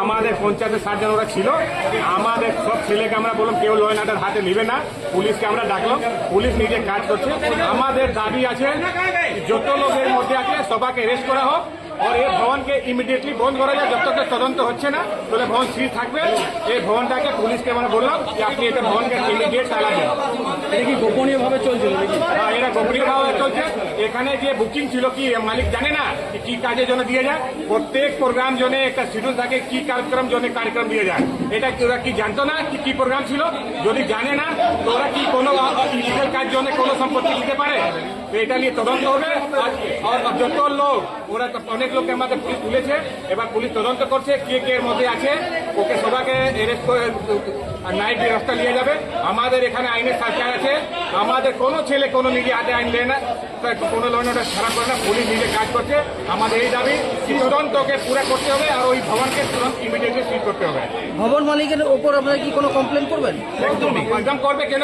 আমাদের পঞ্চায়েতের 60 জন ওরা ছিল। আমাদের সব ছেলেকে আমরা বললাম কেউ ল অ্যান্ড অর্ডার হাতে নেবে না, পুলিশকে আমরা ডাকলাম, পুলিশ নিজে কাজ করছে। আমাদের দাবি আছে যত লোকের মধ্যে আছে সবাইকে অ্যারেস্ট করা হোক, और ये भवन के इमिडिएटली बंद करा जाए। जब तक तदন্ত হচ্ছে না তাহলে ভবন সিজ থাকবে। এই ভবনটাকে পুলিশকে আমরা বললাম যে আপনি এটা ভবনকে ইমিডিয়েট চালা দেন। এটা কি গোপনীয় ভাবে চলছিল নাকি? হ্যাঁ, এটা গোপনীয় ভাবে চলছে। এখানে যে বুকিং ছিল কি মালিক জানে না কি কাজের জন্য দিয়ে যায়। প্রত্যেক প্রোগ্রাম জন্য একটা শিডিউল থাকে, কি কার্যক্রম জন্য কার্যক্রম দিয়ে যায়। এটা ওরা কি জানতো না কি প্রোগ্রাম ছিল? যদি জানে না তো ওরা কি কোনো ইলিগাল কাজ জন্য কোনো সম্পত্তি দিতে পারে? তো এটা নিয়ে তদন্ত হবে। আর যত লোক ওরা অনেক লোককে আমাদের পুলিশ তুলেছে, এবার পুলিশ তদন্ত করছে কে কে এর মধ্যে আছে। ওকে সবাইকে অ্যারেস্ট করে ন্যায় ব্যবস্থা নিয়ে যাবে। আমাদের এখানে আইনের সরকার আছে, আমাদের কোনো ছেলে কোনো নিজে হাতে আইন নেয় না, কোনো ল অ্যান্ড অর্ডার খারাপ করে না, পুলিশ নিজে কাজ করছে। আমাদের এই দাবি তদন্তকে পুরো করতে হবে আর ওই ভবনকে তুরন্ত ইমিডিয়েটলি সিজ করতে হবে। ভবন মালিকের ওপর আপনারা কি কোনো কমপ্লেন করবেন? একদম করবে। কেন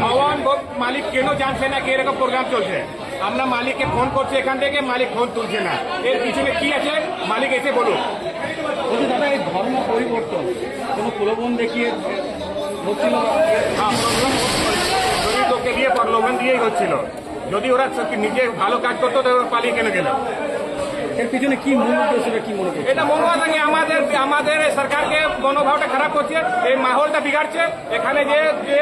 ভবন মালিক কেন জানছে না কি এরকম প্রোগ্রাম চলছে? আমরা মালিককে ফোন করছি এখান থেকে, মালিক ফোন তুলছে না। এর পিছনে কি আছে মালিক এসে বলুন। বলছি দাদা, এই ধর্ম পরিবর্তন কোনো প্রলোভন দেখিয়ে হচ্ছিল? যদি তোকে দিয়ে প্রলোভন দিয়েই হচ্ছিল। যদি ওরা নিজে ভালো কাজ করতো তো পালিয়ে কেন গেল? এর পিছনে কি মূল উদ্দেশ্যটা কি মনে করছে? এটা মনোভাব নাকি আমাদের সরকারকে মনোভাবটা খারাপ করছে, এই মাহলটা বিগাড়ছে। এখানে যে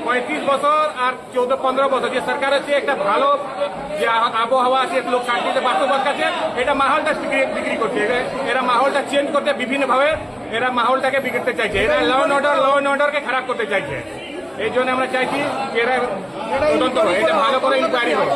35 বছর আর 14-15 বছর যে সরকার আছে, একটা ভালো যে আবহাওয়া আছে, লোক শান্তিতে বসবাস করছে, এটা মাহলটা বিক্রি করছে। এরা মাহলটা চেঞ্জ করতে বিভিন্নভাবে এরা মাহলটাকে বিগড়তে চাইছে। এরা ল অ্যান্ড অর্ডারকে খারাপ করতে চাইছে। এই জন্য আমরা চাইছি এরা তদন্ত হয়, এটা ভালো করে ইনকোয়ারি হয়।